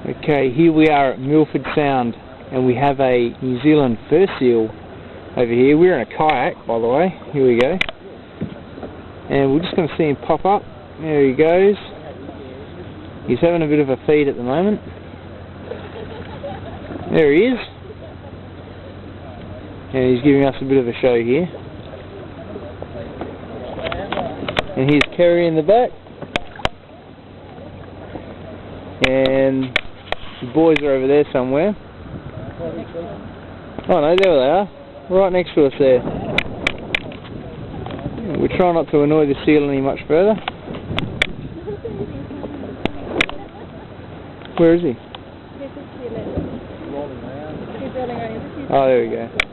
Okay, here we are at Milford Sound, and we have a New Zealand fur seal over here. We're in a kayak, by the way. Here we go. And we're just going to see him pop up. There he goes. He's having a bit of a feed at the moment. There he is. And he's giving us a bit of a show here. And here's Kerry in the back. And the boys are over there somewhere. Oh no, there they are. Right next to us there. We try not to annoy the seal any much further. Where is he? He's rolling around. Oh, there we go.